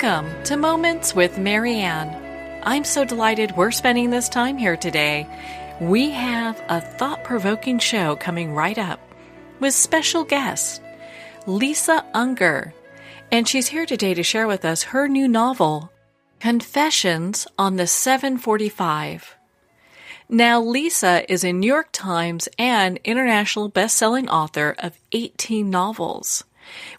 Welcome to Moments with Marianne. I'm so delighted we're spending this time here today. We have a thought-provoking show coming right up with special guest, Lisa Unger. And she's here today to share with us her new novel, Confessions on the 745. Now, Lisa is a New York Times and international best-selling author of 18 novels.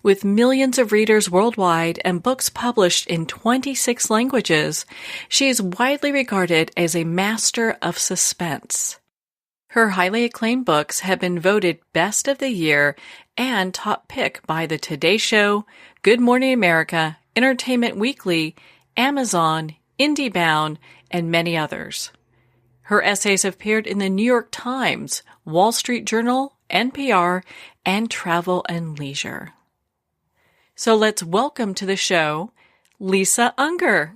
With millions of readers worldwide and books published in 26 languages, she is widely regarded as a master of suspense. Her highly acclaimed books have been voted Best of the Year and top pick by The Today Show, Good Morning America, Entertainment Weekly, Amazon, IndieBound, and many others. Her essays have appeared in the New York Times, Wall Street Journal, NPR, and Travel and Leisure. So let's welcome to the show, Lisa Unger.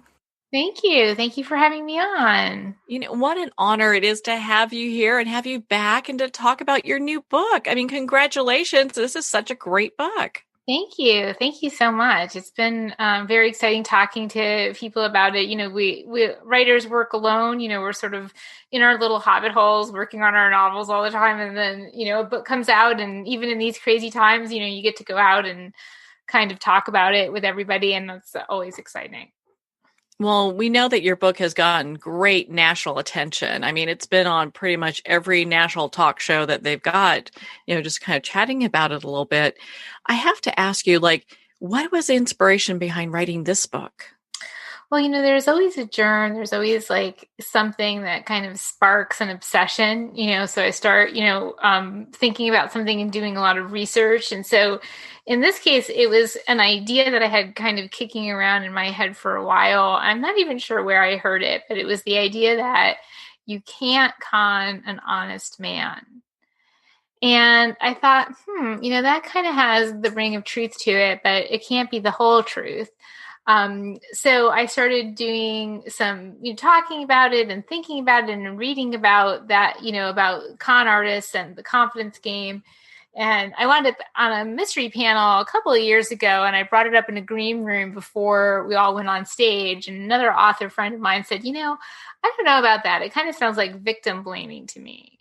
Thank you. Thank you for having me on. You know, what an honor it is to have you here and have you back and to talk about your new book. I mean, congratulations. This is such a great book. Thank you. Thank you so much. It's been very exciting talking to people about it. You know, we writers work alone. You know, we're sort of in our little hobbit holes working on our novels all the time. And then, you know, a book comes out, and even in these crazy times, you know, you get to go out and kind of talk about it with everybody. And that's always exciting. Well, we know that your book has gotten great national attention. I mean, it's been on pretty much every national talk show that they've got, you know, just kind of chatting about it a little bit. I have to ask you, like, what was the inspiration behind writing this book? Well, you know, there's always a germ. There's always like something that kind of sparks an obsession, you know, so I start, you know, thinking about something and doing a lot of research. And so in this case, it was an idea that I had kind of kicking around in my head for a while. I'm not even sure where I heard it, but it was the idea that you can't con an honest man. And I thought, you know, that kind of has the ring of truth to it, but it can't be the whole truth. So I started doing some, you know, talking about it and thinking about it and reading about that, you know, about con artists and the confidence game. And I wound up on a mystery panel a couple of years ago, and I brought it up in a green room before we all went on stage. And another author friend of mine said, you know, I don't know about that. It kind of sounds like victim blaming to me.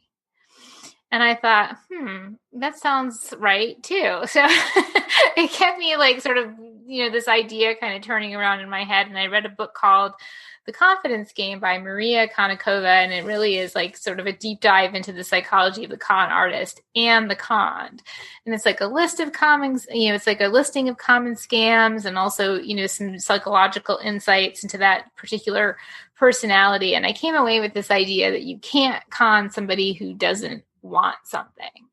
And I thought, that sounds right too. So it kept me like sort of, you know, this idea kind of turning around in my head. And I read a book called The Confidence Game by Maria Konnikova. And it really is like sort of a deep dive into the psychology of the con artist and the conned. And it's like a list of common, you know, it's like a listing of common scams and also, you know, some psychological insights into that particular personality. And I came away with this idea that you can't con somebody who doesn't want something,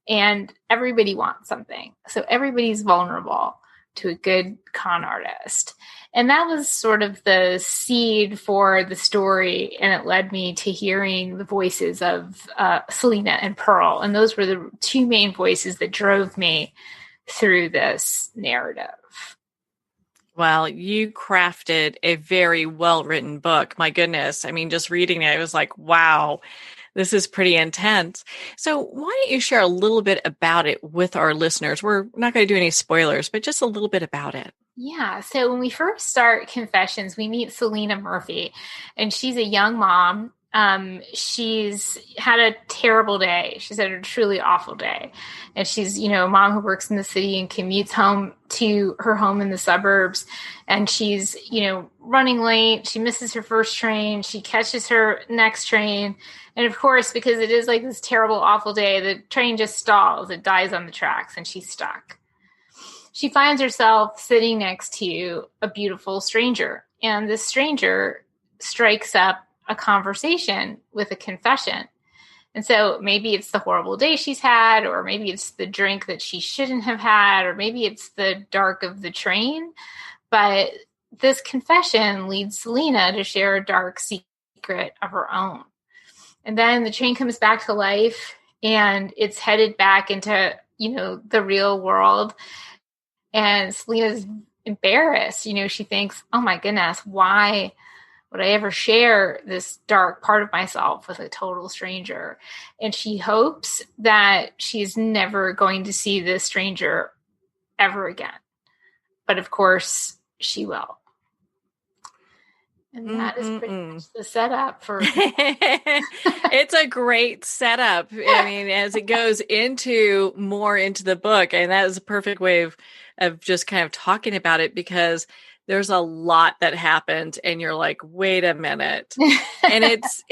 and everybody wants something. So everybody's vulnerable to a good con artist. And that was sort of the seed for the story. And it led me to hearing the voices of Selena and Pearl. And those were the two main voices that drove me through this narrative. Well, you crafted a very well-written book. My goodness. I mean, just reading it, it was like, wow. This is pretty intense. So why don't you share a little bit about it with our listeners? We're not going to do any spoilers, but just a little bit about it. Yeah. So when we first start Confessions, we meet Selena Murphy, and she's a young mom. She's had a terrible day. She's had a truly awful day. And she's, you know, a mom who works in the city and commutes home to her home in the suburbs. And she's, you know, running late. She misses her first train. She catches her next train. And of course, because it is like this terrible, awful day, the train just stalls. It dies on the tracks and she's stuck. She finds herself sitting next to a beautiful stranger. And this stranger strikes up a conversation with a confession. And so maybe it's the horrible day she's had, or maybe it's the drink that she shouldn't have had, or maybe it's the dark of the train. But this confession leads Selena to share a dark secret of her own. And then the train comes back to life, and it's headed back into, you know, the real world. And Selena's embarrassed. You know, she thinks, oh my goodness, why would I ever share this dark part of myself with a total stranger? And she hopes that she's never going to see this stranger ever again. But of course, she will. And that is pretty Mm-mm-mm. much the setup for. It's a great setup. I mean, as it goes into more into the book, and that is a perfect way of just kind of talking about it, because there's a lot that happened and you're like, wait a minute. And it's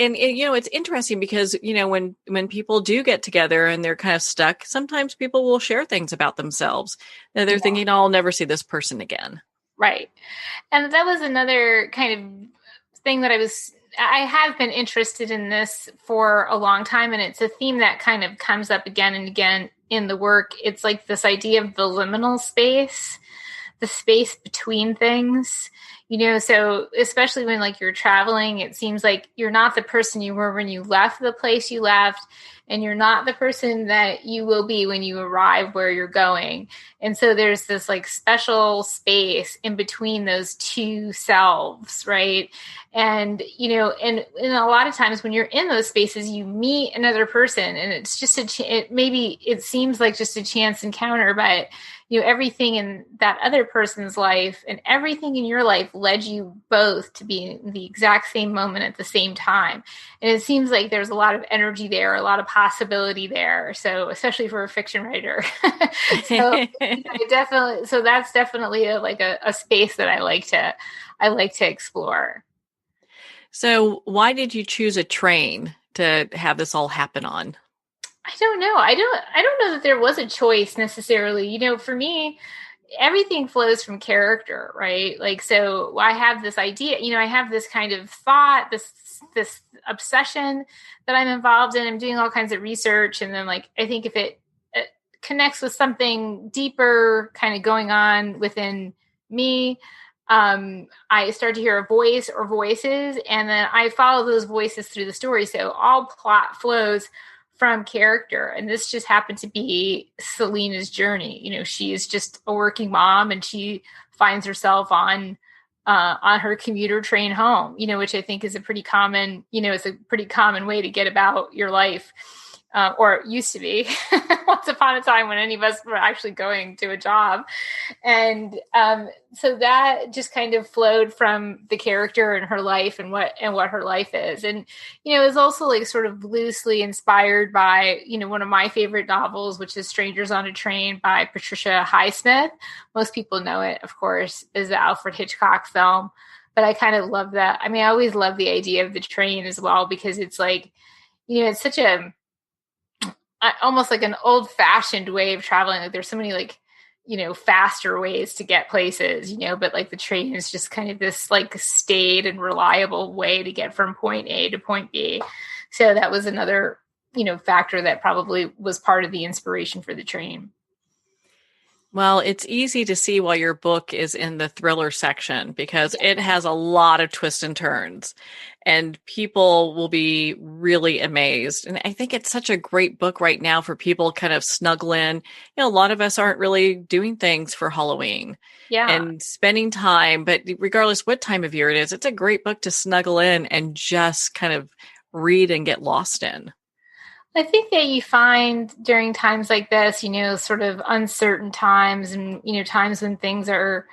interesting because, when people do get together and they're kind of stuck, sometimes people will share things about themselves that they're thinking, oh, I'll never see this person again. Right. And that was another kind of thing that I have been interested in this for a long time. And it's a theme that kind of comes up again and again in the work. It's like this idea of the liminal space, the space between things, so especially when like you're traveling, it seems like you're not the person you were when you left the place you left, and you're not the person that you will be when you arrive where you're going. And so there's this like special space in between those two selves, right? And, and a lot of times when you're in those spaces, you meet another person, and it's just maybe it seems like just a chance encounter, but everything in that other person's life and everything in your life led you both to be in the exact same moment at the same time. And it seems like there's a lot of energy there, a lot of possibility there. So especially for a fiction writer. So that's definitely a space that I like to explore. So why did you choose a train to have this all happen on? I don't know. I don't know that there was a choice necessarily. For me, everything flows from character, right? Like, so I have this idea, I have this kind of thought, this obsession that I'm involved in. I'm doing all kinds of research. And then like, I think if it connects with something deeper kind of going on within me, I start to hear a voice or voices, and then I follow those voices through the story. So all plot flows from character. And this just happened to be Selena's journey. She is just a working mom, and she finds herself on her commuter train home, which I think is a pretty common, it's a pretty common way to get about your life. Or it used to be once upon a time when any of us were actually going to a job. And so that just kind of flowed from the character and her life and what her life is. And, it was also like sort of loosely inspired by, one of my favorite novels, which is Strangers on a Train by Patricia Highsmith. Most people know it, of course, is the Alfred Hitchcock film. But I kind of love that. I mean, I always love the idea of the train as well, because it's like, it's such almost like an old fashioned way of traveling. Like there's so many like, faster ways to get places, but like the train is just kind of this like staid and reliable way to get from point A to point B. So that was another, factor that probably was part of the inspiration for the train. Well, it's easy to see why your book is in the thriller section, because it has a lot of twists and turns, and people will be really amazed. And I think it's such a great book right now for people kind of snuggle in. A lot of us aren't really doing things for Halloween and spending time, but regardless what time of year it is, it's a great book to snuggle in and just kind of read and get lost in. I think that you find during times like this, sort of uncertain times and, times when things are,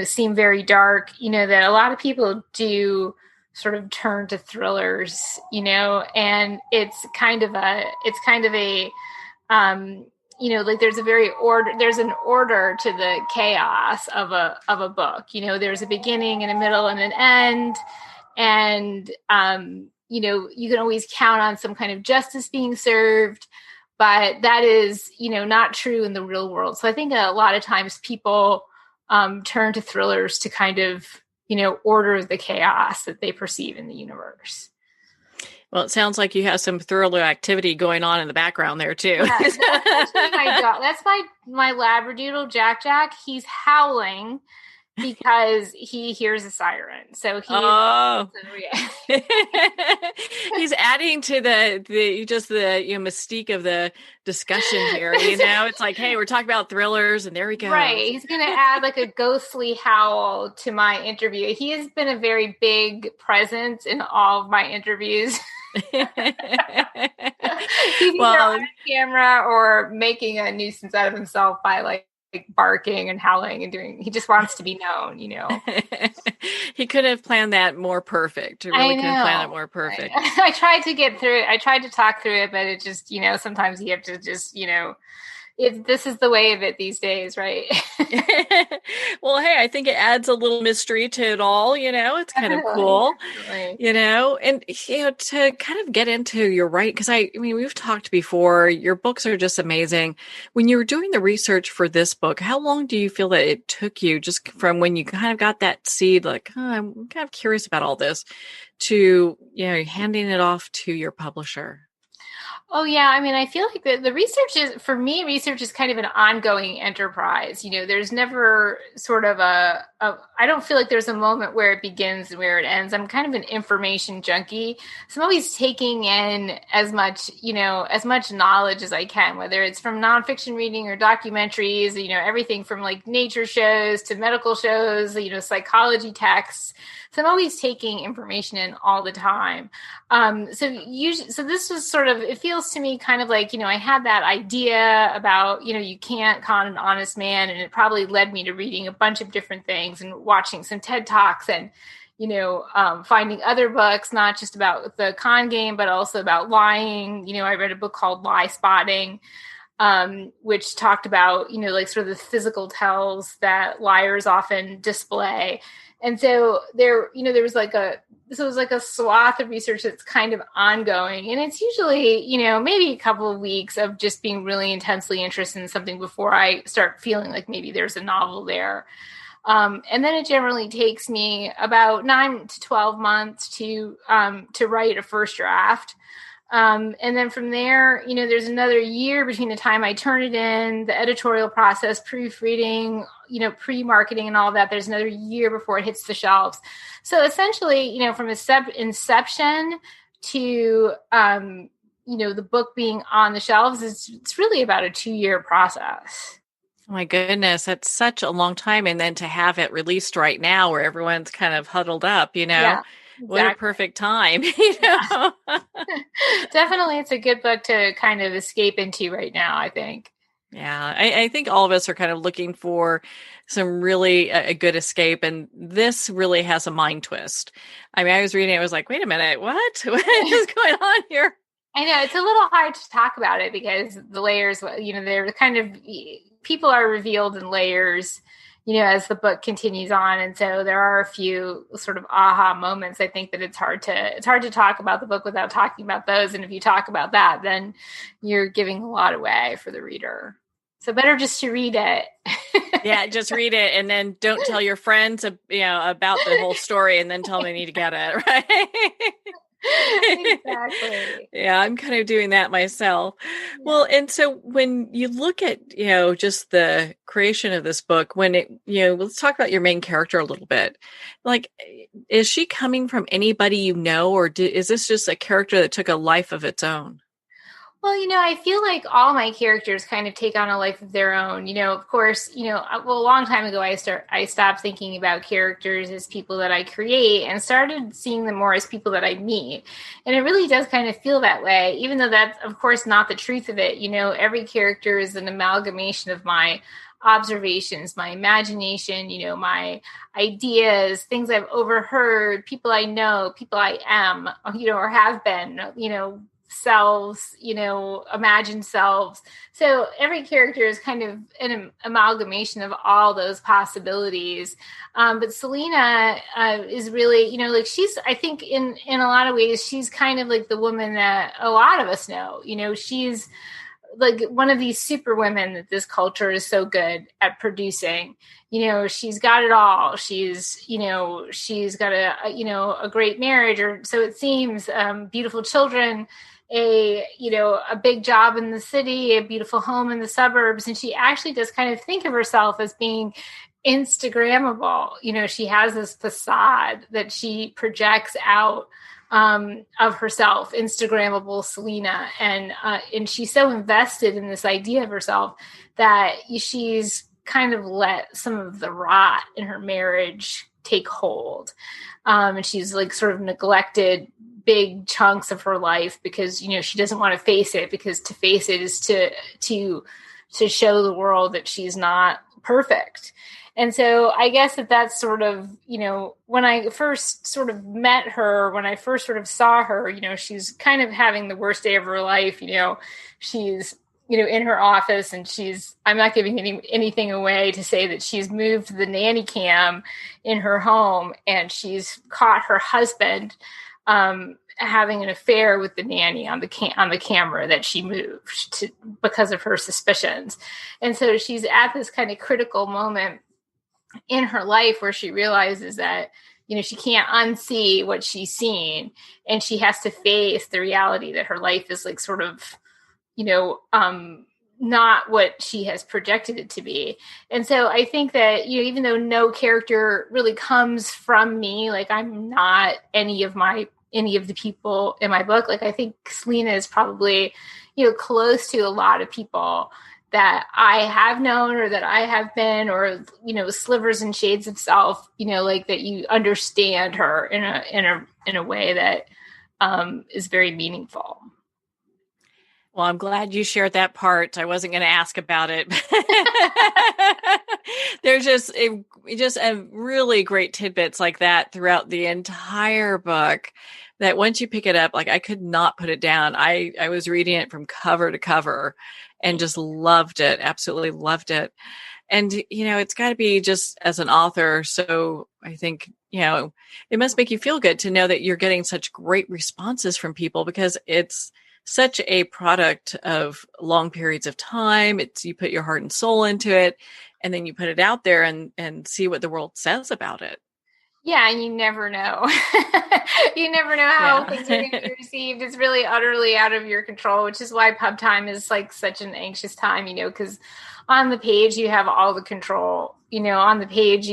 seem very dark, that a lot of people do sort of turn to thrillers, and it's kind of a, like there's there's an order to the chaos of a book. There's a beginning and a middle and an end. And, you can always count on some kind of justice being served, but that is, not true in the real world. So I think a lot of times people turn to thrillers to kind of, order the chaos that they perceive in the universe. Well, it sounds like you have some thriller activity going on in the background there too. Yeah, my dog. That's my Labradoodle, Jack. He's howling because he hears a siren. So he's adding to the mystique of the discussion here. It's like, hey, we're talking about thrillers, and there we go. Right. He's going to add like a ghostly howl to my interview. He has been a very big presence in all of my interviews. He's either on camera or making a nuisance out of himself by like barking and howling and he just wants to be known, He could have planned that more perfect. He I really could have planned it know. more perfect. I tried to get through it. I tried to talk through it, but it just, sometimes you have to just, if this is the way of it these days, right? Well, hey, I think it adds a little mystery to it all, it's kind of Definitely, cool, definitely. and, to kind of get into your right, because I mean, we've talked before, your books are just amazing. When you were doing the research for this book, how long do you feel that it took you just from when you kind of got that seed, like, I'm kind of curious about all this, to, handing it off to your publisher? Oh yeah, I mean, I feel like the research is, for me, research is kind of an ongoing enterprise. There's never sort of I don't feel like there's a moment where it begins and where it ends. I'm kind of an information junkie. So I'm always taking in as much knowledge as I can, whether it's from nonfiction reading or documentaries, everything from like nature shows to medical shows, psychology texts. So I'm always taking information in all the time. So this was sort of, it feels to me kind of like, I had that idea about, you can't con an honest man. And it probably led me to reading a bunch of different things and watching some TED Talks and, finding other books, not just about the con game, but also about lying. I read a book called Lie Spotting, which talked about, like sort of the physical tells that liars often display. And so there was like a swath of research that's kind of ongoing. And it's usually, maybe a couple of weeks of just being really intensely interested in something before I start feeling like maybe there's a novel there. And then it generally takes me about 9 to 12 months to write a first draft. And then from there, there's another year between the time I turn it in, the editorial process, proofreading, pre-marketing and all that. There's another year before it hits the shelves. So essentially, from inception to, the book being on the shelves, it's really about a 2-year process. Oh my goodness, that's such a long time. And then to have it released right now where everyone's kind of huddled up, Yeah, exactly. what a perfect time, Yeah. Definitely, it's a good book to kind of escape into right now, I think. Yeah, I think all of us are kind of looking for some really a good escape. And this really has a mind twist. I mean, I was reading, I was like, wait a minute, what? What is going on here? I know it's a little hard to talk about it because the layers, they're kind of, people are revealed in layers, as the book continues on. And so there are a few sort of aha moments. I think that it's hard to talk about the book without talking about those. And if you talk about that, then you're giving a lot away for the reader. So better just to read it. Yeah, just read it and then don't tell your friends, about the whole story and then tell them they need to get it, right? Exactly. Yeah, I'm kind of doing that myself. Yeah. Well, and so when you look at, just the creation of this book, when it, let's talk about your main character a little bit. Like, is she coming from anybody or is this just a character that took a life of its own? Well, I feel like all my characters kind of take on a life of their own. Of course, a long time ago, I stopped thinking about characters as people that I create and started seeing them more as people that I meet. And it really does kind of feel that way, even though that's, of course, not the truth of it. Every character is an amalgamation of my observations, my imagination, my ideas, things I've overheard, people I know, people I am, or have been, selves, imagined selves. So every character is kind of an amalgamation of all those possibilities. But Selena is really, she's, I think in a lot of ways, she's kind of like the woman that a lot of us know. She's like one of these super women that this culture is so good at producing. She's got it all. She's got a great marriage, or so it seems, beautiful children, a big job in the city, a beautiful home in the suburbs. And she actually does kind of think of herself as being Instagrammable. She has this facade that she projects out of herself, Instagrammable Selena. And she's so invested in this idea of herself that she's kind of let some of the rot in her marriage take hold. And she's like sort of neglected big chunks of her life because, she doesn't want to face it, because to face it is to to show the world that she's not perfect. And so I guess that's sort of, when I first sort of met her, when I first sort of saw her, she's kind of having the worst day of her life. She's, in her office, and I'm not giving anything away to say that she's moved the nanny cam in her home, and she's caught her husband having an affair with the nanny on the camera that she moved because of her suspicions. And so she's at this kind of critical moment in her life where she realizes that, she can't unsee what she's seen, and she has to face the reality that her life is like sort of, not what she has projected it to be. And so I think that, even though no character really comes from me, like I'm not any of the people in my book, like I think Selena is probably, close to a lot of people that I have known or that I have been, or, slivers and shades of self, like that you understand her in a way that is very meaningful. Well, I'm glad you shared that part. I wasn't going to ask about it. There's just a really great tidbits like that throughout the entire book, that once you pick it up, like I could not put it down. I was reading it from cover to cover and just loved it. Absolutely loved it. And, it's got to be just as an author. So I think, it must make you feel good to know that you're getting such great responses from people, because it's such a product of long periods of time. You put your heart and soul into it, and then you put it out there and see what the world says about it. Yeah, and you never know. You never know how things are going to be received. It's really utterly out of your control, which is why pub time is like such an anxious time, because on the page you have all the control. On the page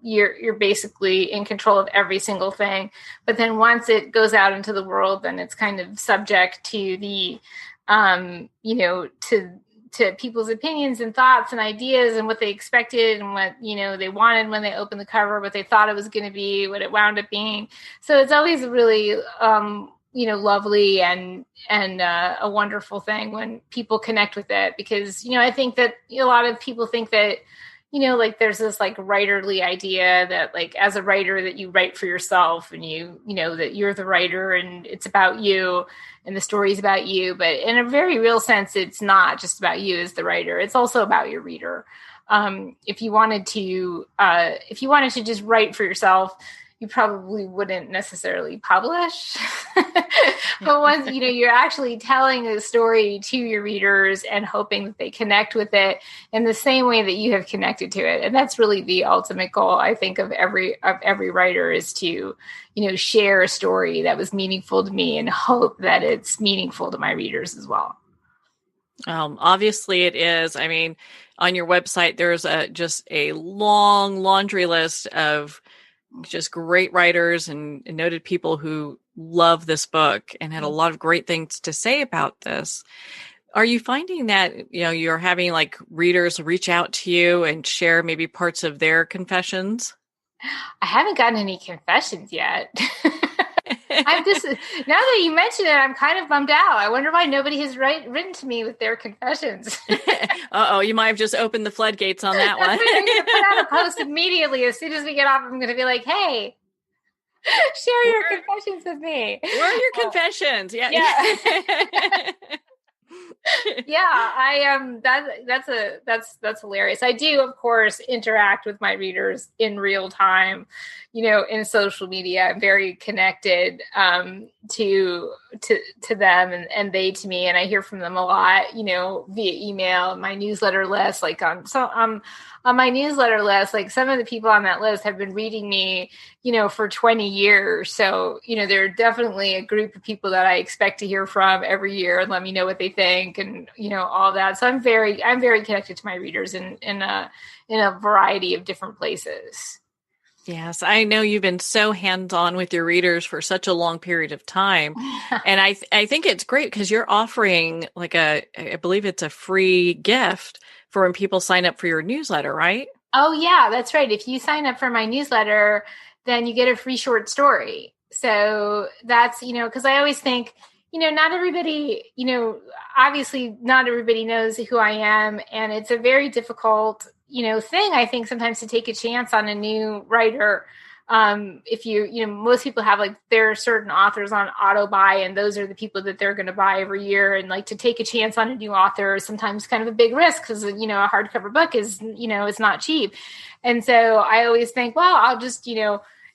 you're basically in control of every single thing. But then once it goes out into the world, then it's kind of subject to the, to people's opinions and thoughts and ideas and what they expected and what, they wanted when they opened the cover, what they thought it was going to be, what it wound up being. So it's always really, lovely and a wonderful thing when people connect with it, because, I think that a lot of people think that, like there's this like writerly idea that like as a writer that you write for yourself, and that you're the writer and it's about you and the story's about you. But in a very real sense, it's not just about you as the writer. It's also about your reader. If you wanted to just write for yourself, you probably wouldn't necessarily publish. But once, you're actually telling a story to your readers and hoping that they connect with it in the same way that you have connected to it. And that's really the ultimate goal, I think, of every writer, is to, share a story that was meaningful to me and hope that it's meaningful to my readers as well. Obviously it is. I mean, on your website, there's just a long laundry list of just great writers and noted people who love this book and had a lot of great things to say about this. Are you finding that, you're having like readers reach out to you and share maybe parts of their confessions? I haven't gotten any confessions yet. I'm just, now that you mention it, I'm kind of bummed out. I wonder why nobody has written to me with their confessions. You might have just opened the floodgates on that one. I'm going to put out a post immediately. As soon as we get off, I'm going to be like, hey, share your confessions with me. Where are your confessions? Yeah. Yeah, that's hilarious. I do, of course, interact with my readers in real time, in social media. I'm very connected to them and they to me, and I hear from them a lot, via email, my newsletter list. Like on my newsletter list, like some of the people on that list have been reading me, for 20 years. So, there are definitely a group of people that I expect to hear from every year and let me know what they think and, all that. So I'm very connected to my readers in a variety of different places. Yes, I know you've been so hands-on with your readers for such a long period of time. And I think it's great because you're offering like I believe it's a free gift for when people sign up for your newsletter, right? Oh, yeah, that's right. If you sign up for my newsletter, then you get a free short story. So that's, because I always think, not everybody, obviously not everybody knows who I am. And it's a very difficult, thing, I think, sometimes to take a chance on a new writer. If most people have like there are certain authors on auto buy, and those are the people that they're going to buy every year. And like to take a chance on a new author is sometimes kind of a big risk because, a hardcover book is, it's not cheap. And so I always think, well, I'll just,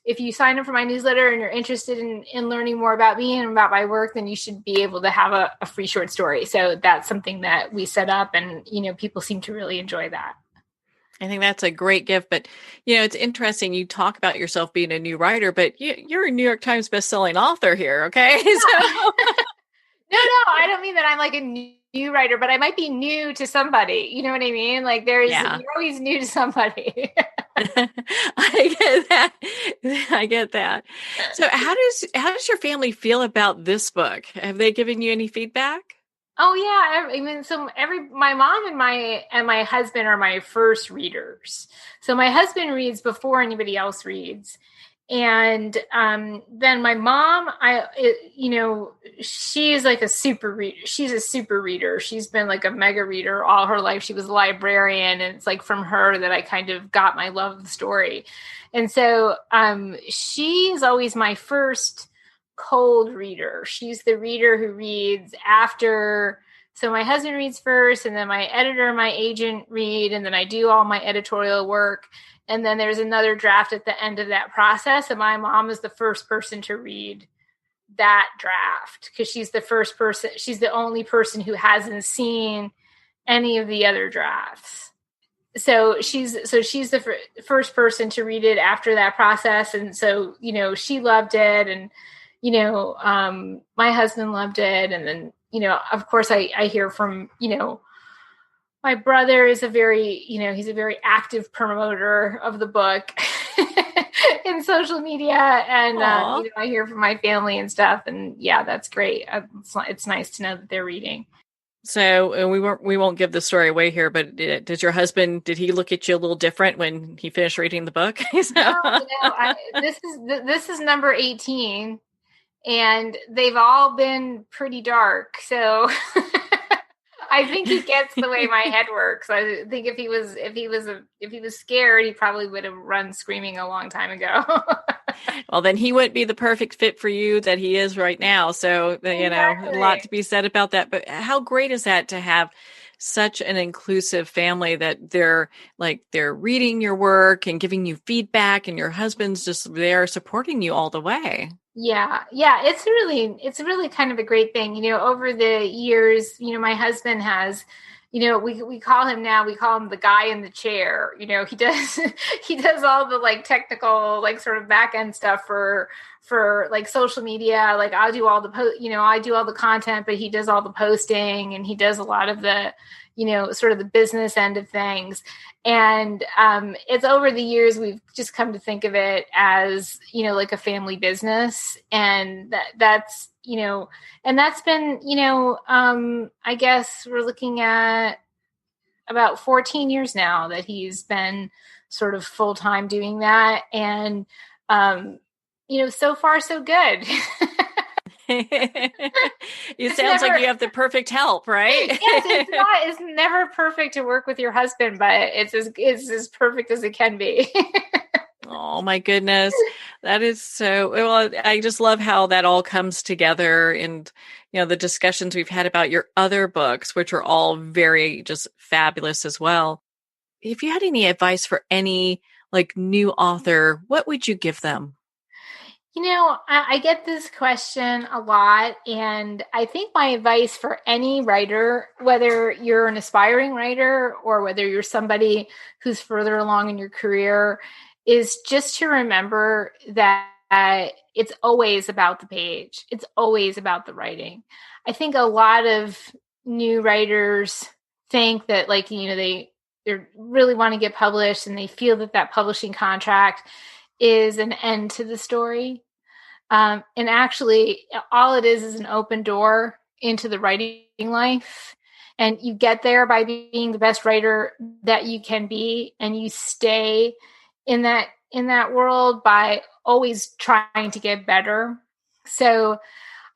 if you sign up for my newsletter and you're interested in learning more about me and about my work, then you should be able to have a free short story. So that's something that we set up, and, people seem to really enjoy that. I think that's a great gift, but it's interesting. You talk about yourself being a new writer, but you're a New York Times bestselling author here. Okay. So No, I don't mean that I'm like a new writer, but I might be new to somebody. You know what I mean? Like you're always new to somebody. I get that. I get that. So how does your family feel about this book? Have they given you any feedback? Oh yeah, I mean, so my mom and my husband are my first readers. So my husband reads before anybody else reads, and then my mom, she's like a super reader. She's a super reader. She's been like a mega reader all her life. She was a librarian, and it's like from her that I kind of got my love of the story. And so she's always my first cold reader. She's the reader who reads after. So my husband reads first, and then my editor and my agent read, and then I do all my editorial work. And then there's another draft at the end of that process. And my mom is the first person to read that draft because she's the first person. She's the only person who hasn't seen any of the other drafts. So she's the first person to read it after that process. And so, she loved it. And, my husband loved it. And then, of course I hear from, my brother is he's a very active promoter of the book in social media. And, I hear from my family and stuff. And yeah, that's great. It's nice to know that they're reading. So we won't give the story away here, but did your husband, did he look at you a little different when he finished reading the book? This is number 18. And they've all been pretty dark. So I think he gets the way my head works. I think if he was scared, he probably would have run screaming a long time ago. Well, then he wouldn't be the perfect fit for you that he is right now. So, Exactly. A lot to be said about that. But how great is that to have such an inclusive family that they're reading your work and giving you feedback, and your husband's just there supporting you all the way. Yeah. It's really kind of a great thing. Over the years, my husband has, we call him the guy in the chair. He does all the like technical, like sort of back end stuff for like social media. Like I'll do all the I do all the content, but he does all the posting, and he does a lot of the, sort of the business end of things. And it's over the years, we've just come to think of it as, like a family business. And that's been, I guess we're looking at about 14 years now that he's been sort of full-time doing that. And, so far so good. It sounds like you have the perfect help, right? Yes, it's never perfect to work with your husband, but it's as perfect as it can be. Oh my goodness. That is so, well, I just love how that all comes together, and, the discussions we've had about your other books, which are all very just fabulous as well. If you had any advice for any like new author, what would you give them? I get this question a lot, and I think my advice for any writer, whether you're an aspiring writer or whether you're somebody who's further along in your career, is just to remember that it's always about the page. It's always about the writing. I think a lot of new writers think that they really want to get published, and they feel that publishing contract is an end to the story. And actually, all it is an open door into the writing life. And you get there by being the best writer that you can be. And you stay in that world by always trying to get better. So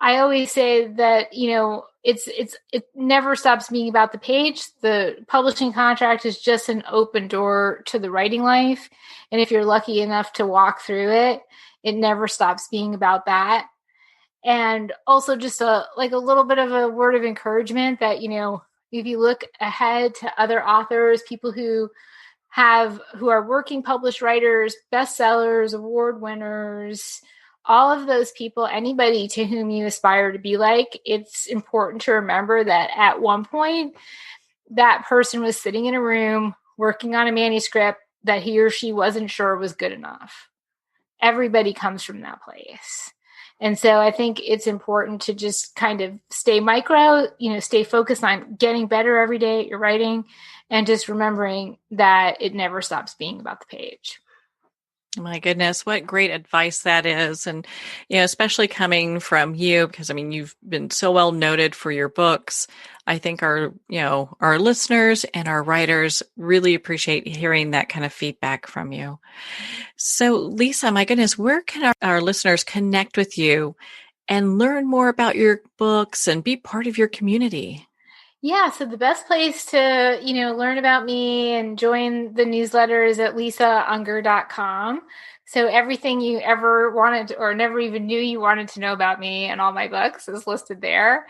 I always say that, it never stops being about the page. The publishing contract is just an open door to the writing life. And if you're lucky enough to walk through it, it never stops being about that. And also just a little bit of a word of encouragement that, if you look ahead to other authors, people who are working published writers, bestsellers, award winners, all of those people, anybody to whom you aspire to be like, it's important to remember that at one point, that person was sitting in a room working on a manuscript that he or she wasn't sure was good enough. Everybody comes from that place. And so I think it's important to just kind of stay micro, stay focused on getting better every day at your writing, and just remembering that it never stops being about the page. My goodness, what great advice that is. And, especially coming from you, because you've been so well noted for your books. I think our listeners and our writers really appreciate hearing that kind of feedback from you. So Lisa, my goodness, where can our listeners connect with you and learn more about your books and be part of your community? Yeah, so the best place to, learn about me and join the newsletter is at lisaunger.com. So everything you ever wanted or never even knew you wanted to know about me and all my books is listed there.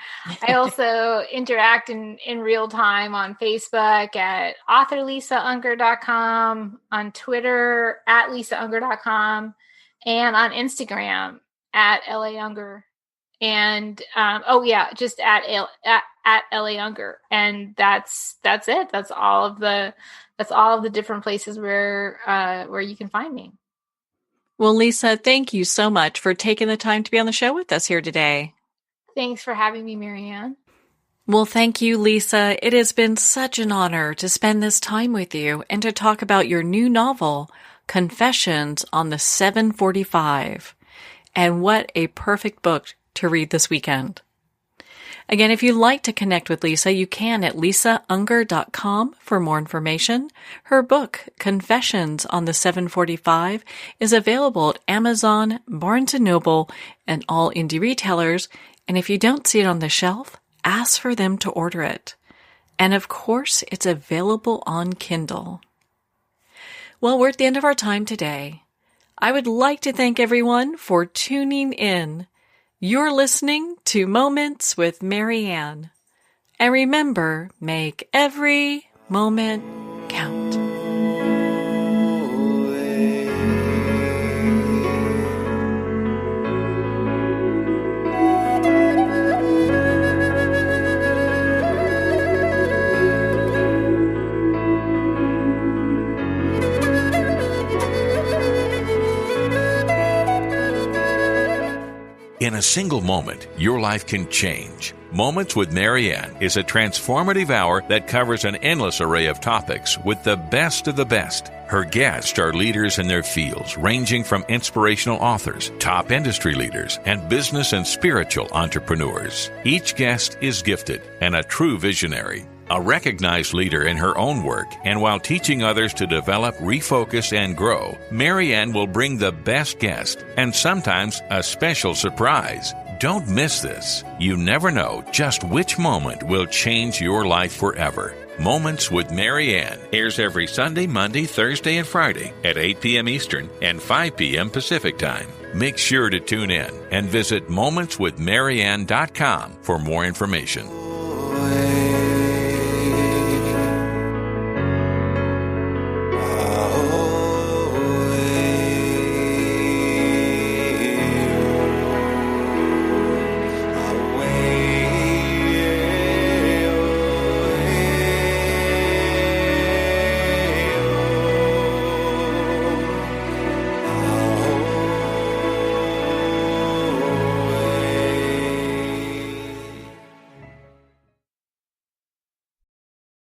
I also interact in real time on Facebook at authorlisaunger.com, on Twitter at lisaunger.com, and on Instagram at LAUnger. And just at LA Unger, and that's it. That's all of the different places where you can find me. Well, Lisa, thank you so much for taking the time to be on the show with us here today. Thanks for having me, Marianne. Well, thank you, Lisa. It has been such an honor to spend this time with you and to talk about your new novel, Confessions on the 745. And what a perfect book to read this weekend. Again, if you'd like to connect with Lisa, you can at lisaunger.com for more information. Her book, Confessions on the 745, is available at Amazon, Barnes & Noble, and all indie retailers. And if you don't see it on the shelf, ask for them to order it. And of course, it's available on Kindle. Well, we're at the end of our time today. I would like to thank everyone for tuning in. You're listening to Moments with Marianne. And remember, make every moment count. In a single moment, your life can change. Moments with Marianne is a transformative hour that covers an endless array of topics with the best of the best. Her guests are leaders in their fields, ranging from inspirational authors, top industry leaders, and business and spiritual entrepreneurs. Each guest is gifted and a true visionary. A recognized leader in her own work, and while teaching others to develop, refocus, and grow, Marianne will bring the best guest and sometimes a special surprise. Don't miss this. You never know just which moment will change your life forever. Moments with Marianne airs every Sunday, Monday, Thursday, and Friday at 8 p.m. Eastern and 5 p.m. Pacific Time. Make sure to tune in and visit momentswithmarianne.com for more information.